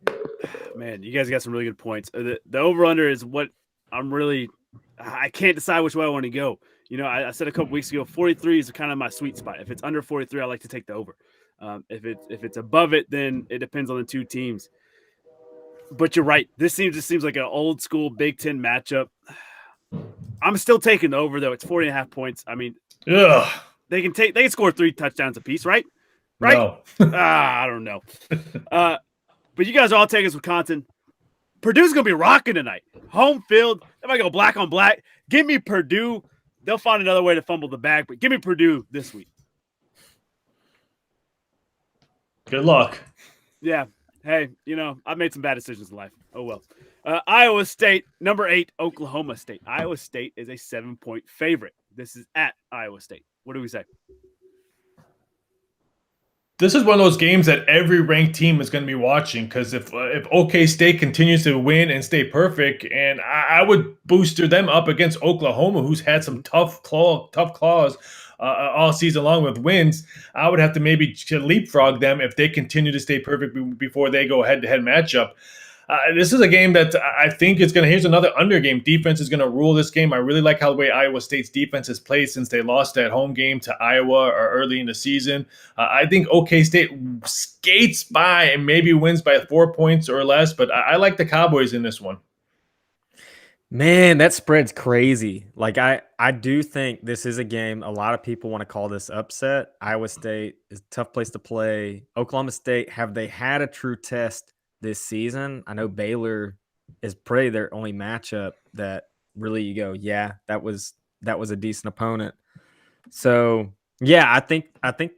man, you guys got some really good points. The over/under is what I can't decide which way I want to go. I said a couple weeks ago, 43 is kind of my sweet spot. If it's under 43, I like to take the over. If it's above it, then it depends on the two teams. But you're right. This just seems like an old school Big Ten matchup. I'm still taking the over though. It's 40.5 points. I mean, they can score 3 touchdowns apiece, right? Right? No. I don't know. But you guys are all taking Wisconsin. Purdue's gonna be rocking tonight. Home field. They might go black on black. Give me Purdue. They'll find another way to fumble the bag, but give me Purdue this week. Good luck. Yeah. Hey, I've made some bad decisions in life. Oh, well. Iowa State, number 8, Oklahoma State. Iowa State is a 7-point favorite. This is at Iowa State. What do we say? This is one of those games that every ranked team is going to be watching because if OK State continues to win and stay perfect, and I would booster them up against Oklahoma, who's had some tough claws all season long with wins, I would have to maybe leapfrog them if they continue to stay perfect before they go head-to-head matchup. This is a game that I think is going to – here's another under game. Defense is going to rule this game. I really like how the way Iowa State's defense has played since they lost that home game to Iowa or early in the season. I think OK State skates by and maybe wins by 4 points or less, but I like the Cowboys in this one. Man, that spread's crazy. I do think this is a game a lot of people want to call this upset. Iowa State is a tough place to play. Oklahoma State, have they had a true test this season? I know Baylor is probably their only matchup that really you go, yeah, that was a decent opponent. So, Yeah, I think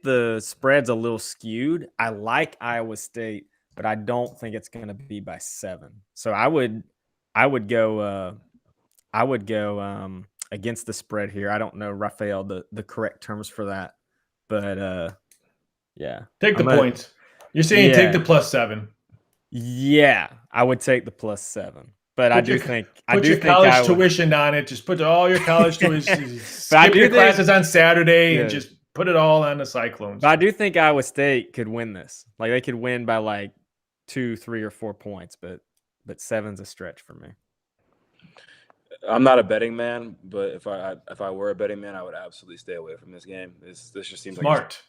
the spread's a little skewed. I like Iowa State, but I don't think it's going to be by 7. So I would go against the spread here. I don't know, Raphael, the correct terms for that, but yeah. Take the I'm gonna- points. You're saying take the +7. Yeah, I would take the +7. But I do think college tuition on it. Just put all your college tuition. But I Skip do your think- classes on Saturday Yeah. and just put it all on the Cyclones. But I do think Iowa State could win this. Like they could win by like 2, 3, or 4 points, but 7's a stretch for me. I'm not a betting man, but if I were a betting man, I would absolutely stay away from this game. This just seems Smart.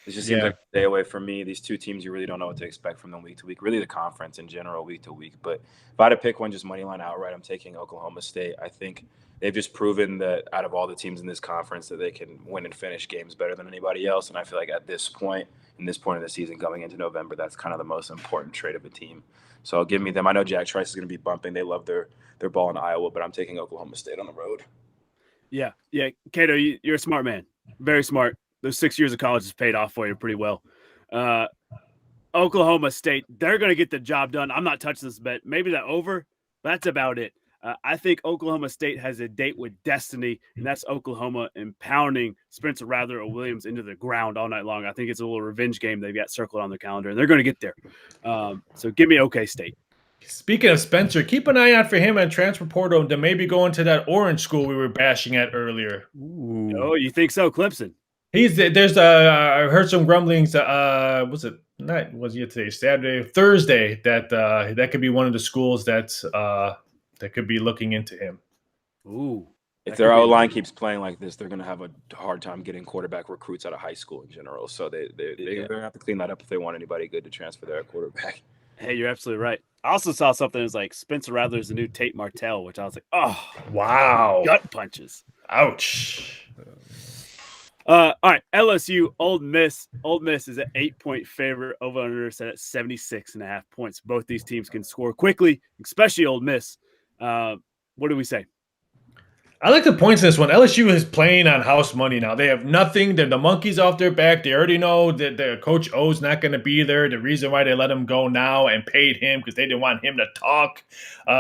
It just seems like a stay away from me. These two teams, you really don't know what to expect from them week to week. Really, the conference in general, week to week. But if I had to pick one, just money line outright, I'm taking Oklahoma State. I think they've just proven that out of all the teams in this conference, that they can win and finish games better than anybody else. And I feel like at this point, in this point of the season, going into November, that's kind of the most important trait of a team. So give me them. I know Jack Trice is going to be bumping. They love their ball in Iowa, but I'm taking Oklahoma State on the road. Yeah. Cato, you're a smart man. Very smart. Those 6 years of college has paid off for you pretty well. Oklahoma State, they're going to get the job done. I'm not touching this bet. Maybe that over. That's about it. I think Oklahoma State has a date with destiny, and that's Oklahoma impounding Spencer Rattler or Williams into the ground all night long. I think it's a little revenge game they've got circled on their calendar, and they're going to get there. So give me OK State. Speaking of Spencer, keep an eye out for him at transfer portal to maybe go into that Orange school we were bashing at earlier. Ooh. Oh, you think so, Clemson? I heard some grumblings. Was it not? Was it today? Saturday, Thursday? That could be one of the schools that could be looking into him. Ooh. If their O line keeps playing like this, they're going to have a hard time getting quarterback recruits out of high school in general. So they're going to have to clean that up if they want anybody good to transfer their quarterback. Hey, you're absolutely right. I also saw something that was like Spencer Rattler's the new Tate Martell, which I was like, oh, wow, gut punches. Ouch. All right, LSU, Ole Miss. Ole Miss is an 8-point favorite. Over-under set at 76.5 points. Both these teams can score quickly, especially Ole Miss. What do we say? I like the points in this one. LSU is playing on house money now. They have nothing. They're the monkeys off their back. They already know that their coach O's not going to be there. The reason why they let him go now and paid him because they didn't want him to talk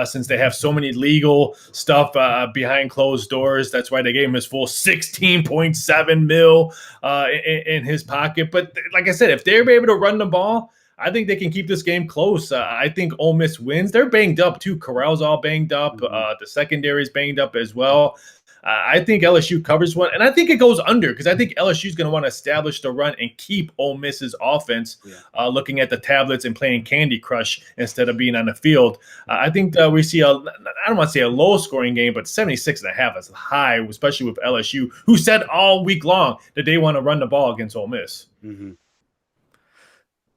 since they have so many legal stuff behind closed doors. That's why they gave him his full $16.7 million in his pocket. But like I said, if they're able to run the ball, I think they can keep this game close. I think Ole Miss wins. They're banged up, too. Corral's all banged up. The secondary is banged up as well. I think LSU covers one, and I think it goes under because I think LSU is going to want to establish the run and keep Ole Miss's offense looking at the tablets and playing Candy Crush instead of being on the field. I think we see I don't want to say a low-scoring game, but 76.5 is high, especially with LSU, who said all week long that they want to run the ball against Ole Miss. Mm-hmm.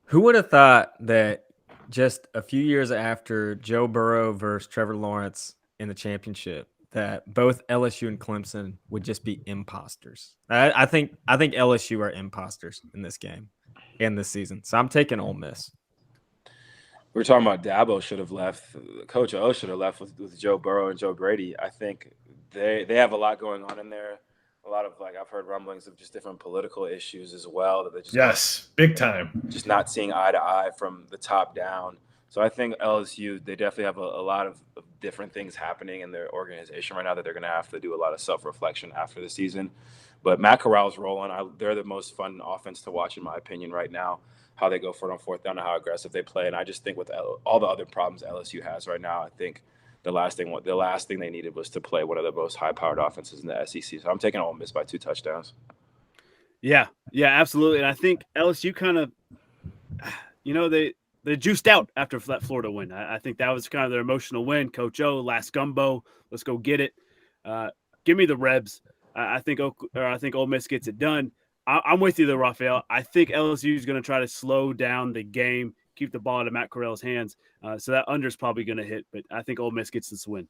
Who would have thought that just a few years after Joe Burrow versus Trevor Lawrence in the championship, that both LSU and Clemson would just be imposters? I think LSU are imposters in this game and this season. So I'm taking Ole Miss. We were talking about Dabo should have left. Coach O should have left with Joe Burrow and Joe Brady. I think they have a lot going on in there. A lot of I've heard rumblings of just different political issues as well. That they just big time. Just not seeing eye to eye from the top down. So I think LSU, they definitely have a lot of different things happening in their organization right now that they're going to have to do a lot of self-reflection after the season. But Matt Corral's rolling. They're the most fun offense to watch, in my opinion, right now. How they go for it on fourth down and how aggressive they play. And I just think with all the other problems LSU has right now, I think the last thing they needed was to play one of the most high-powered offenses in the SEC. So I'm taking Ole Miss by 2 touchdowns. Yeah, absolutely. And I think LSU kind of, they juiced out after that Florida win. I think that was kind of their emotional win. Coach O, last gumbo, let's go get it. Give me the Rebs. I think Ole Miss gets it done. I'm with you though, Raphael. I think LSU is going to try to slow down the game, keep the ball out of Matt Corral's hands. So that under is probably going to hit, but I think Ole Miss gets this win.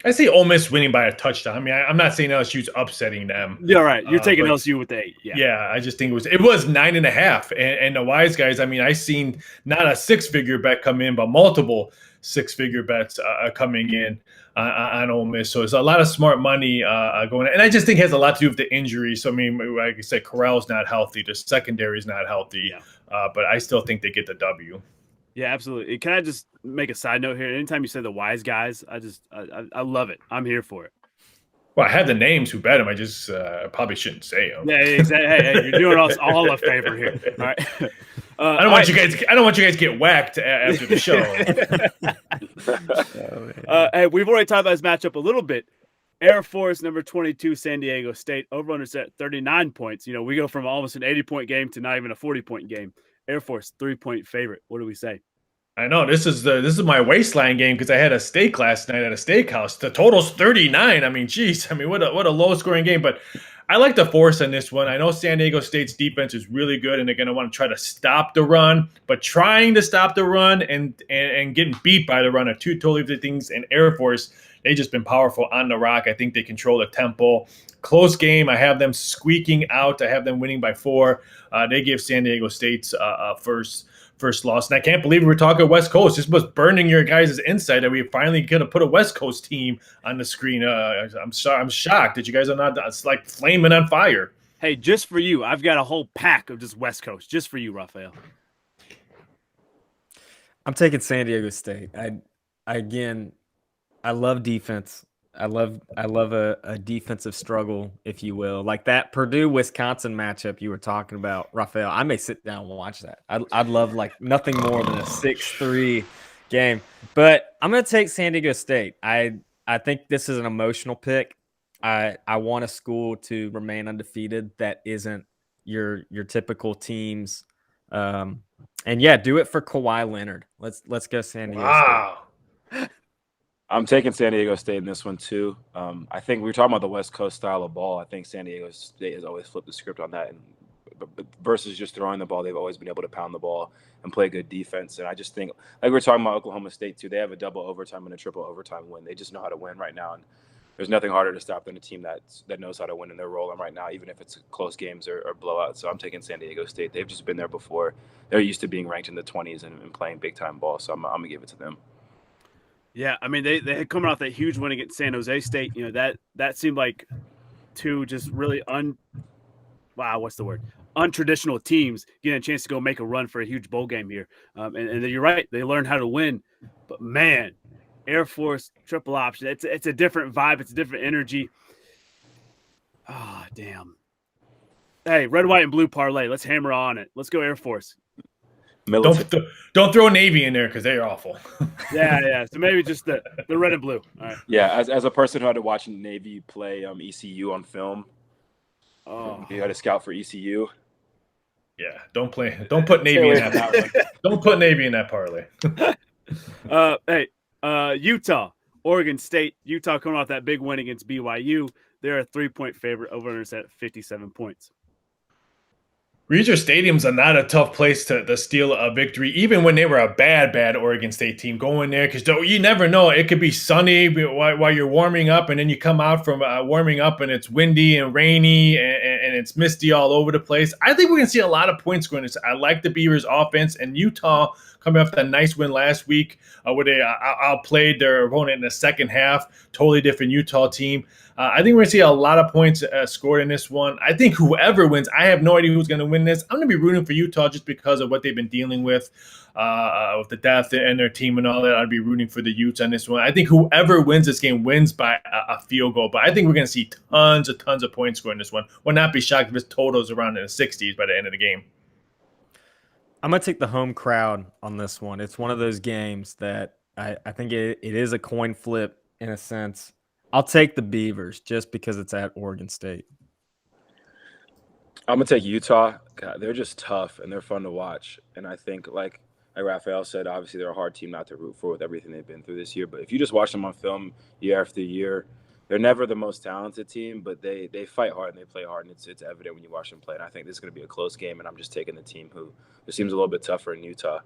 I see Ole Miss winning by a touchdown. I mean, I'm not saying LSU's upsetting them. Yeah, right. You're taking LSU with the 8. Yeah, I just think it was 9.5. And the wise guys, I mean, I seen not a 6-figure bet come in, but multiple six-figure bets coming in on Ole Miss. So it's a lot of smart money going in. And I just think it has a lot to do with the injury. So, I mean, like I said, Corral's not healthy. The secondary is not healthy. Yeah. But I still think they get the W. Yeah, absolutely. Can I just make a side note here? Anytime you say the wise guys, I love it. I'm here for it. Well, I had the names who bet him. I just probably shouldn't say them. Yeah, exactly. Hey, you're doing us all a favor here. All right. I don't want you guys to get whacked after the show. Hey, we've already talked about this matchup a little bit. Air Force number 22, San Diego State, over under set 39 points. You know, we go from almost an 80-point game to not even a 40-point game. Air Force 3-point favorite. What do we say? I know this is my waistline game because I had a steak last night at a steakhouse. The total's 39. I mean, geez, what a low scoring game. But I like the force on this one. I know San Diego State's defense is really good, and they're going to want to try to stop the run. But trying to stop the run and getting beat by the run are two totally different things. And Air Force, they've just been powerful on the rock. I think they control the tempo. Close game. I have them squeaking out. I have them winning by 4. They give San Diego State's first loss. And I can't believe we're talking West Coast. This was burning your guys' insight that we finally could have put a West Coast team on the screen. I'm shocked that you guys are not. It's like flaming on fire. Hey, just for you, I've got a whole pack of just West Coast, just for you, Raphael. I'm taking San Diego State. I love defense. I love a defensive struggle, if you will, like that Purdue-Wisconsin matchup you were talking about, Raphael. I may sit down and watch that. I'd love like nothing more than a 6-3 game. But I'm going to take San Diego State. I think this is an emotional pick. I want a school to remain undefeated that isn't your typical teams. And yeah, do it for Kawhi Leonard. Let's go San Diego State. I'm taking San Diego State in this one too. I think we were talking about the West Coast style of ball. I think San Diego State has always flipped the script on that, and versus just throwing the ball, they've always been able to pound the ball and play good defense. And I just think, like we were talking about Oklahoma State too, they have a double overtime and a triple overtime win. They just know how to win right now, and there's nothing harder to stop than a team that knows how to win, and they're rolling right now, even if it's close games or blowouts. So I'm taking San Diego State. They've just been there before. They're used to being ranked in the 20s and playing big time ball. So I'm gonna give it to them. Yeah, I mean, they had coming off that huge win against San Jose State. You know, that seemed like two just really untraditional teams getting a chance to go make a run for a huge bowl game here. And you're right, they learned how to win. But man, Air Force triple option, it's a different vibe, it's a different energy. Oh, damn. Hey, red, white, and blue parlay. Let's hammer on it. Let's go Air Force. Don't throw Navy in there because they're awful. Yeah. So maybe just the red and blue. All right. Yeah, as a person who had to watch Navy play ECU on film, you had to scout for ECU. Yeah, don't put Navy in that parlay. Don't put Navy in that parlay. Hey, Utah, Oregon State. Utah coming off that big win against BYU. They're a 3-point favorite, over under at 57 points. Reser Stadium's not a tough place to steal a victory, even when they were a bad Oregon State team. Going there because you never know. It could be sunny while you're warming up, and then you come out from warming up and it's windy and rainy and it's misty all over the place. I think we're going to see a lot of points going. I like the Beavers' offense, and Utah coming off that nice win last week where they outplayed their opponent in the second half. Totally different Utah team. I think we're going to see a lot of points scored in this one. I think whoever wins, I have no idea who's going to win this. I'm going to be rooting for Utah just because of what they've been dealing with the depth and their team and all that. I'd be rooting for the Utes on this one. I think whoever wins this game wins by a field goal. But I think we're going to see tons of points scored in this one. Would not be shocked if this total is around in the 60s by the end of the game. I'm going to take the home crowd on this one. It's one of those games that I think it is a coin flip in a sense. I'll take the Beavers just because it's at Oregon State. I'm going to take Utah. God, they're just tough, and they're fun to watch. And I think, like Raphael said, obviously they're a hard team not to root for with everything they've been through this year. But if you just watch them on film year after year, they're never the most talented team, but they fight hard and they play hard, and it's evident when you watch them play. And I think this is going to be a close game, and I'm just taking the team who seems a little bit tougher in Utah.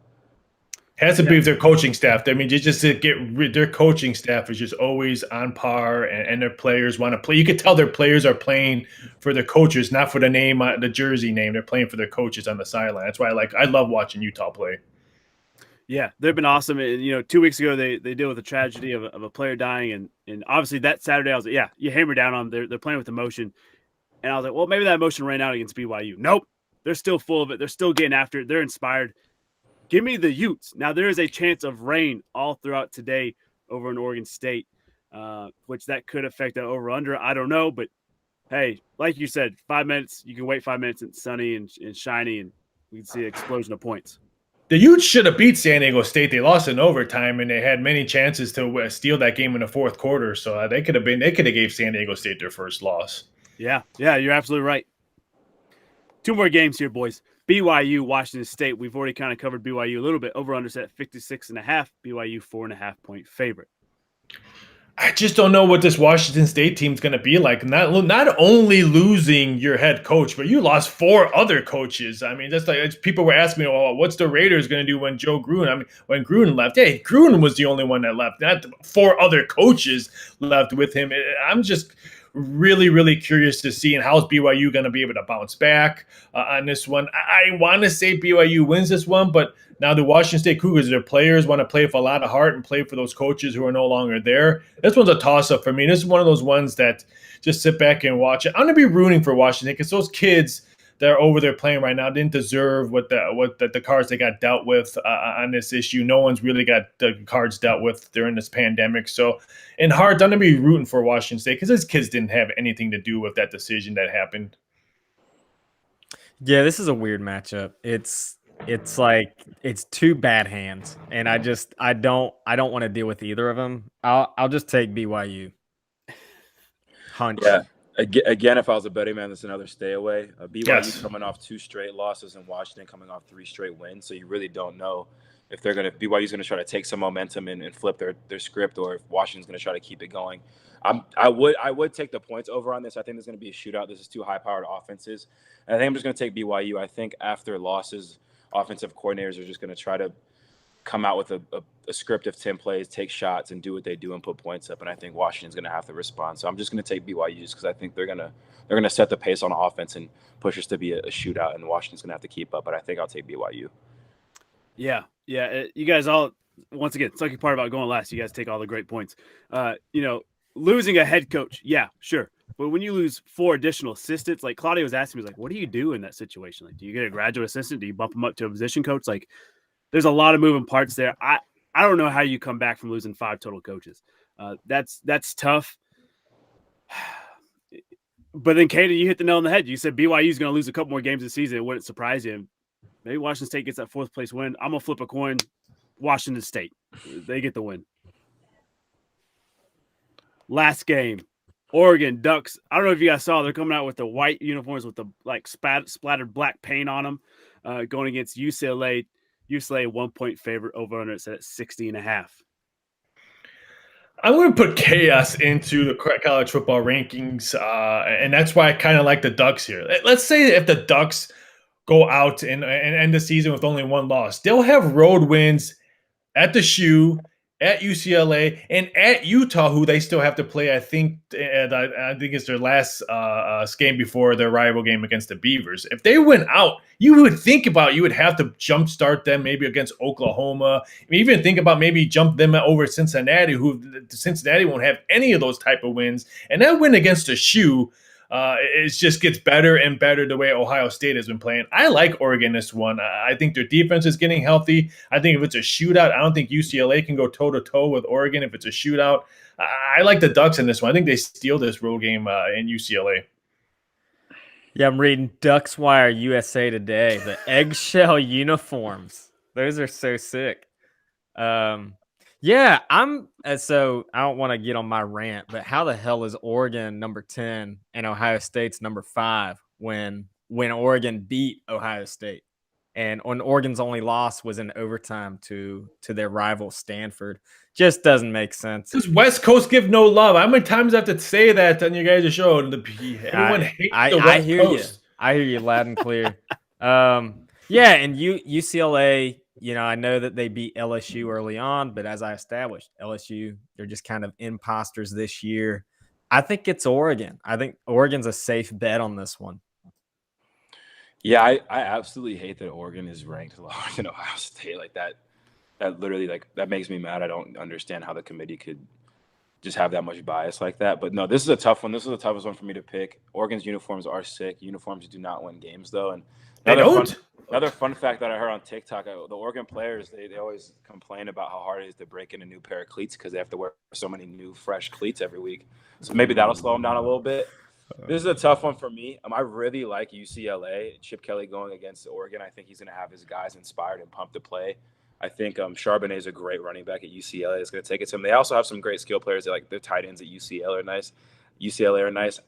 Has to be with their coaching staff. I mean, just to get their coaching staff is just always on par, and their players want to play. You could tell their players are playing for their coaches, not for the name, the jersey name. They're playing for their coaches on the sideline. That's why I love watching Utah play. Yeah, they've been awesome. And 2 weeks ago they deal with the tragedy of a player dying, and obviously that Saturday I was like, yeah, you hammer down on them. They're playing with emotion, and I was like, well, maybe that emotion ran out against BYU. Nope, they're still full of it. They're still getting after it. They're inspired. Give me the Utes. Now there is a chance of rain all throughout today over in Oregon State, which that could affect the over under. I don't know, but hey, like you said, 5 minutes. You can wait 5 minutes and it's sunny and shiny, and we can see an explosion of points. The Utes should have beat San Diego State. They lost in overtime, and they had many chances to steal that game in the fourth quarter. So they could have gave San Diego State their first loss. Yeah, you're absolutely right. 2 more games here, boys. BYU, Washington State. We've already kind of covered BYU a little bit. Over under set at 56.5. BYU 4.5 point favorite. I just don't know what this Washington State team's going to be like. Not only losing your head coach, but you lost 4 other coaches. I mean, just like people were asking me, "Oh, what's the Raiders going to do when Joe Gruden?" I mean, when Gruden left, hey, Gruden was the only one that left. Not 4 other coaches left with him. I'm just really, really curious to see, and how's BYU going to be able to bounce back on this one. I want to say BYU wins this one, but now the Washington State Cougars, their players want to play with a lot of heart and play for those coaches who are no longer there. This one's a toss-up for me. This is one of those ones that just sit back and watch it. I'm going to be rooting for Washington because those kids that are over there playing right now didn't deserve what the cards they got dealt with on this issue. No one's really got the cards dealt with during this pandemic. So in heart, I'm going to be rooting for Washington State because those kids didn't have anything to do with that decision that happened. Yeah, this is a weird matchup. It's like it's 2 bad hands, and I don't want to deal with either of them. I'll just take BYU. Hunch. Yeah. Again, if I was a betting man, that's another stay away. BYU coming off 2 straight losses and Washington coming off 3 straight wins, so you really don't know if BYU's going to try to take some momentum and flip their script, or if Washington's going to try to keep it going. I would take the points over on this. I think there's going to be a shootout. This is 2 high-powered offenses, and I think I'm just going to take BYU. I think after losses, offensive coordinators are just going to try to come out with a script of 10 plays, take shots, and do what they do and put points up. And I think Washington's going to have to respond. So I'm just going to take BYU just because I think they're going to set the pace on offense and push us to be a shootout, and Washington's going to have to keep up. But I think I'll take BYU. Yeah. You guys all, once again, sucky part about going last, you guys take all the great points. Losing a head coach, yeah, sure. But when you lose 4 additional assistants, like Claudia was asking me, like, what do you do in that situation? Like, do you get a graduate assistant? Do you bump them up to a position coach? Like, there's a lot of moving parts there. I don't know how you come back from losing 5 total coaches. That's tough. But then, Kaden, you hit the nail on the head. You said BYU is going to lose a couple more games this season. It wouldn't surprise you. Maybe Washington State gets that 4th place win. I'm going to flip a coin. Washington State. They get the win. Last game. Oregon Ducks. I don't know if you guys saw, they're coming out with the white uniforms with the splattered black paint on them, going against UCLA. UCLA 1 point favorite, over under it's at 60.5. I'm going to put chaos into the college football rankings, and that's why I kind of like the Ducks here. Let's say if the Ducks go out and end the season with only 1 loss, they'll have road wins at the Shoe, at UCLA, and at Utah, who they still have to play. I think it's their last game before their rival game against the Beavers. If they went out, you would have to jumpstart them maybe against Oklahoma. Even think about maybe jump them over Cincinnati, who Cincinnati won't have any of those type of wins. And that win against the Shoe, it just gets better and better the way Ohio State has been playing. I like Oregon this one. I think their defense is getting healthy. I think if it's a shootout, I don't think UCLA can go toe-to-toe with Oregon if it's a shootout. I like the Ducks in this one. I think they steal this road game in UCLA. Yeah, I'm reading Ducks Wire USA today. The eggshell uniforms. Those are so sick. Yeah, so I don't want to get on my rant, but how the hell is Oregon number 10 and Ohio State's number 5 when Oregon beat Ohio State? And when Oregon's only loss was in overtime to their rival Stanford. Just doesn't make sense. Because West Coast give no love. How many times I have to say that on your guys' show? Everyone hates the West Coast. I hear you loud and clear. Yeah, and UCLA, I know that they beat LSU early on, but as I established, LSU, they're just kind of imposters this year. I think it's Oregon. I think Oregon's a safe bet on this one. Yeah, I absolutely hate that Oregon is ranked lower than Ohio State like that. that literally that makes me mad. I don't understand how the committee could just have that much bias like that. But no, this is a tough one. This is the toughest one for me to pick. Oregon's uniforms are sick. Uniforms do not win games though. And another fun fact that I heard on TikTok, the Oregon players, they always complain about how hard it is to break in a new pair of cleats because they have to wear so many new fresh cleats every week. So maybe that'll slow them down a little bit. This is a tough one for me. I really like UCLA. Chip Kelly going against Oregon. I think he's going to have his guys inspired and pumped to play. I think Charbonnet is a great running back at UCLA. It's going to take it to him. They also have some great skill players. Like their tight ends at UCLA are nice.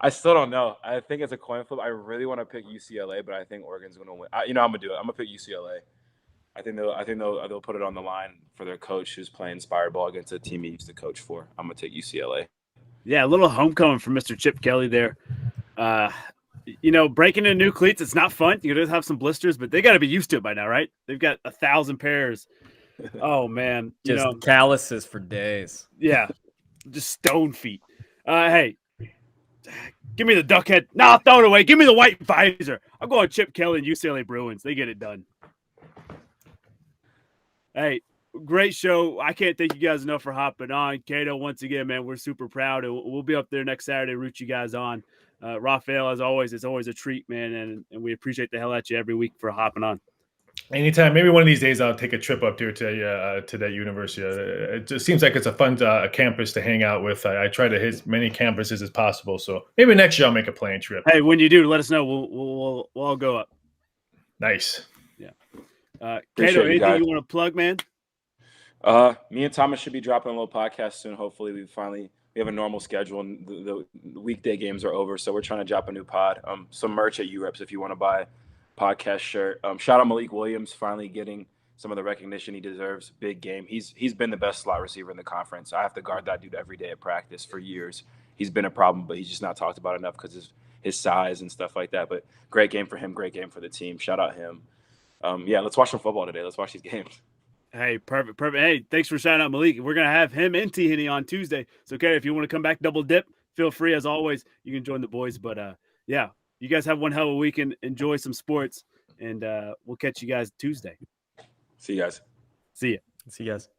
I still don't know. I think it's a coin flip. I really want to pick UCLA, but I think Oregon's going to win. I'm going to do it. I'm going to pick UCLA. I think they'll put it on the line for their coach who's playing inspired ball against a team he used to coach for. I'm going to take UCLA. Yeah, a little homecoming from Mr. Chip Kelly there. Breaking in new cleats, it's not fun. You just have some blisters, but they got to be used to it by now, right? They've got 1,000 pairs. Oh, man. Just calluses for days. Yeah, just stone feet. Hey, give me the duck head. No, throw it away. Give me the white visor. I'm going Chip Kelly and UCLA Bruins. They get it done. Hey, great show. I can't thank you guys enough for hopping on. Cato, once again, man, we're super proud. We'll be up there next Saturday, root you guys on. Raphael, as always, it's always a treat, man, and we appreciate the hell out of you every week for hopping on. Anytime. Maybe one of these days I'll take a trip up there to that university. It just seems like it's a fun campus to hang out with. I try to hit as many campuses as possible. So maybe next year I'll make a plane trip. Hey, when you do, let us know. We'll all go up. Nice. Yeah. Cato, anything you want to plug, man? Me and Thomas should be dropping a little podcast soon. Hopefully we have a normal schedule and the weekday games are over. So we're trying to drop a new pod. Some merch at UREPS if you want to buy a podcast shirt. Shout out Malik Williams finally getting some of the recognition he deserves. Big game. He's been the best slot receiver in the conference. I have to guard that dude every day at practice for years. He's been a problem, but he's just not talked about enough because of his size and stuff like that. But great game for him. Great game for the team. Shout out him. Let's watch some football today. Let's watch these games. Hey, perfect. Hey, thanks for shouting out Malik. We're going to have him and T. Henny on Tuesday. So, okay, if you want to come back double dip, feel free. As always, you can join the boys. But, you guys have one hell of a weekend. Enjoy some sports, and we'll catch you guys Tuesday. See you guys. See ya. See you guys.